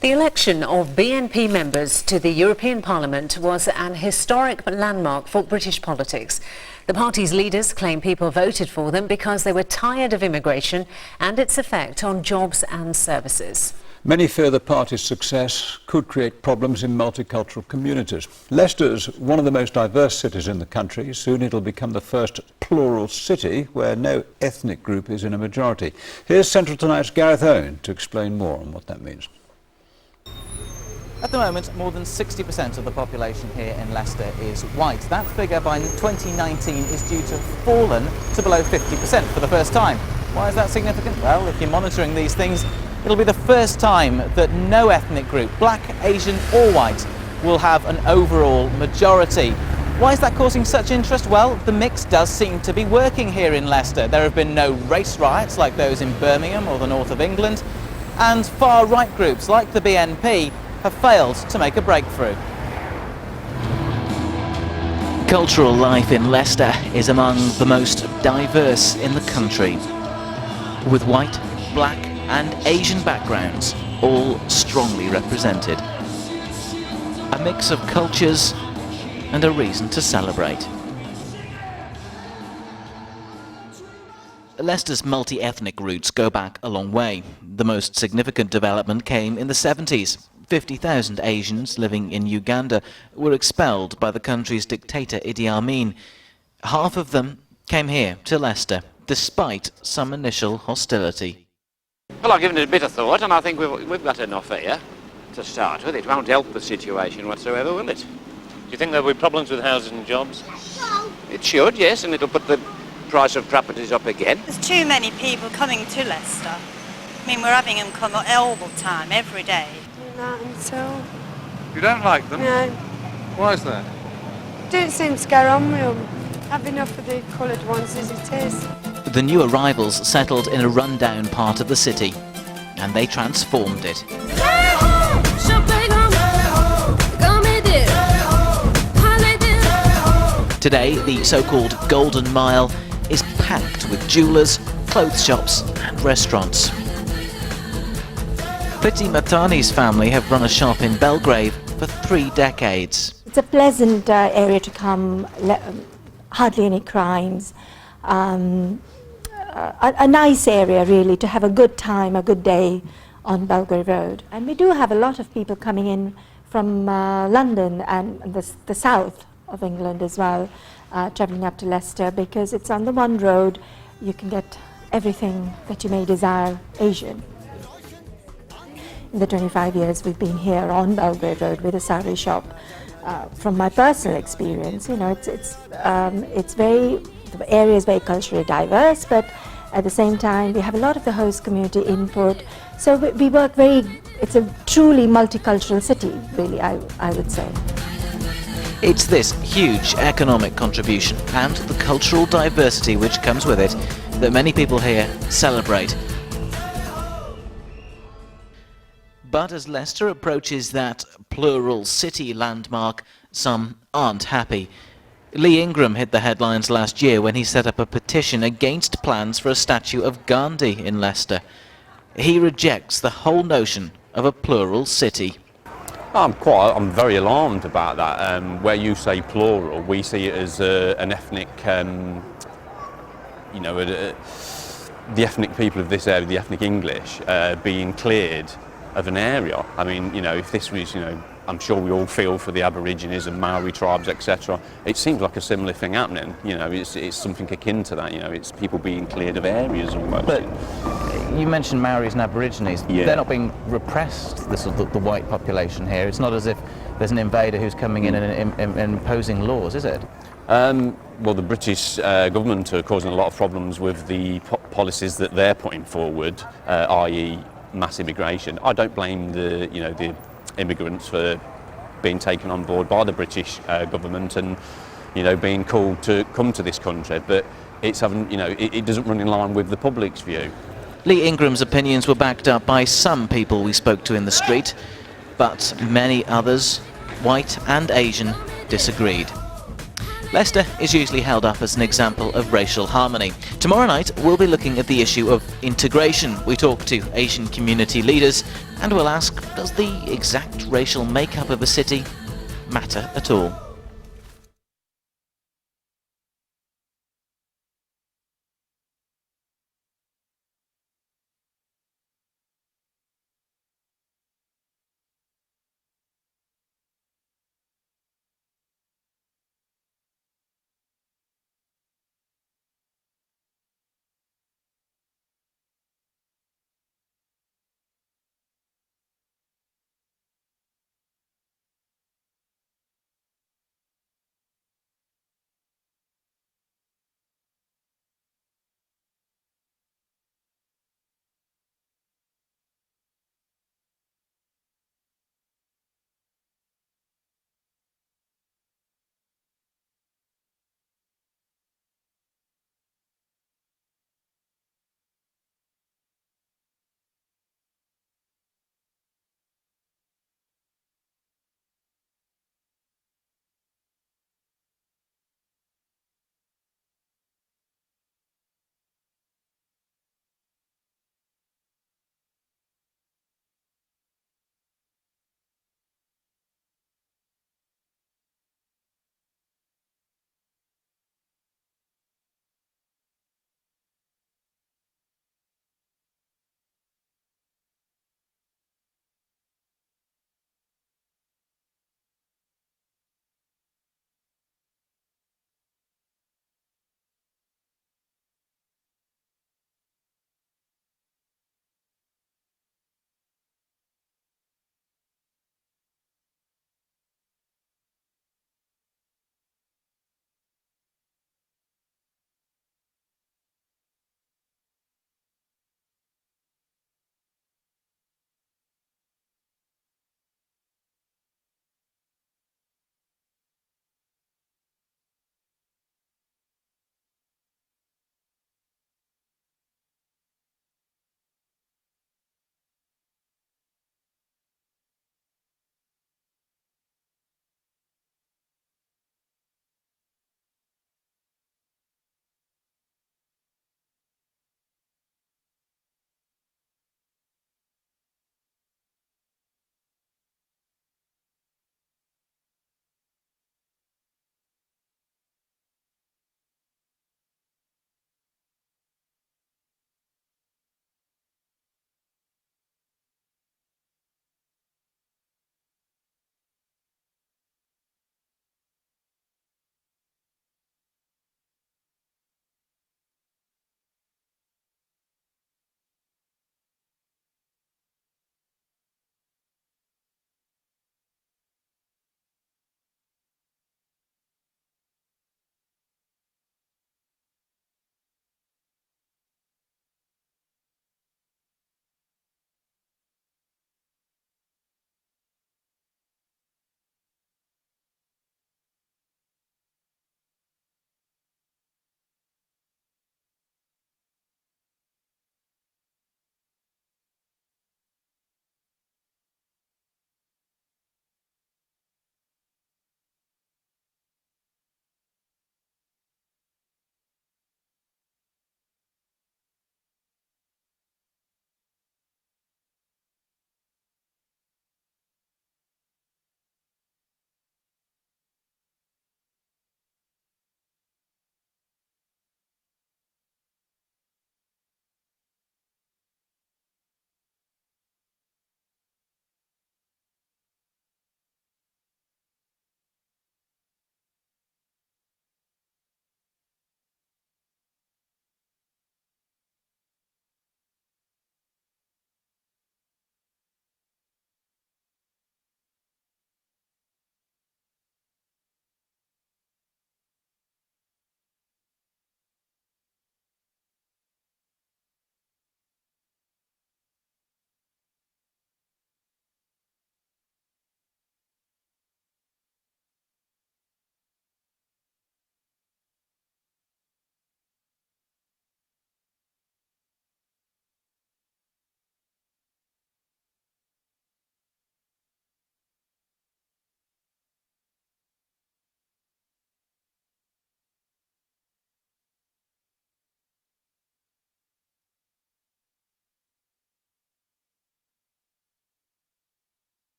The election of BNP members to the European Parliament was an historic landmark for British politics. The party's leaders claim people voted for them because they were tired of immigration and its effect on jobs and services. Many fear the party's success could create problems in multicultural communities. Leicester's one of the most diverse cities in the country. Soon it'll become the first plural city where no ethnic group is in a majority. Here's Central Tonight's Gareth Owen to explain more on what that means. At the moment, more than 60% of the population here in Leicester is white. That figure by 2019 is due to have fallen to below 50% for the first time. Why is that significant? Well, if you're monitoring these things, it'll be the first time that no ethnic group, black, Asian or white, will have an overall majority. Why is that causing such interest? Well, the mix does seem to be working here in Leicester. There have been no race riots like those in Birmingham or the north of England, and far-right groups like the BNP have failed to make a breakthrough. Cultural life in Leicester is among the most diverse in the country, with white, black and Asian backgrounds all strongly represented. A mix of cultures and a reason to celebrate. Leicester's multi-ethnic roots go back a long way. The most significant development came in the 70s. 50,000 Asians living in Uganda were expelled by the country's dictator Idi Amin. Half of them came here to Leicester, despite some initial hostility. Well, I've given it a bit of thought, and I think we've got enough here to start with. It won't help the situation whatsoever, will it? Do you think there'll be problems with housing and jobs? It should, yes, and it'll put the price of properties up again. There's too many people coming to Leicester. I mean, we're having them come all the time, every day. So You don't like them? no, Why is that? don't seem to get on with them. Have enough of the coloured ones as it is. The new arrivals settled in a rundown part of the city, and they transformed it. Today, the so-called Golden Mile is packed with jewellers, clothes shops and restaurants. Priti Matani's family have run a shop in Belgrave for 3 decades. It's a pleasant area to come, hardly any crimes. A nice area really to have a good time, a good day on Belgrave Road. And we do have a lot of people coming in from London and the south of England as well, travelling up to Leicester, because it's on the one road. You can get everything that you may desire Asian. In the 25 years we've been here on Belgrave Road with a sari shop, from my personal experience, you know, the area is very culturally diverse, but at the same time we have a lot of the host community input. So we work it's a truly multicultural city, really, I would say. It's this huge economic contribution and the cultural diversity which comes with it that many people here celebrate. But as Leicester approaches that plural city landmark, some aren't happy. Lee Ingram hit the headlines last year when he set up a petition against plans for a statue of Gandhi in Leicester. He rejects the whole notion of a plural city. I'm very alarmed about that. Where you say plural, we see it as an ethnic, the ethnic people of this area, the ethnic English, being cleared of an area. I mean, you know, if this was, I'm sure we all feel for the Aborigines and Maori tribes, etc. It seems like a similar thing happening. You know, it's something akin to that. You know, it's people being cleared of areas almost. But you mentioned Maoris and Aborigines. Yeah. They're not being repressed, the white population here. It's not as if there's an invader who's coming in and imposing laws, is it? Well, the British government are causing a lot of problems with the policies that they're putting forward, i.e. mass immigration. I don't blame the immigrants for being taken on board by the British government and being called to come to this country, but it's it doesn't run in line with the public's view. Lee Ingram's opinions were backed up by some people we spoke to in the street, but many others, white and Asian, disagreed. Leicester is usually held up as an example of racial harmony. Tomorrow night we'll be looking at the issue of integration. We talk to Asian community leaders and we'll ask, does the exact racial makeup of a city matter at all?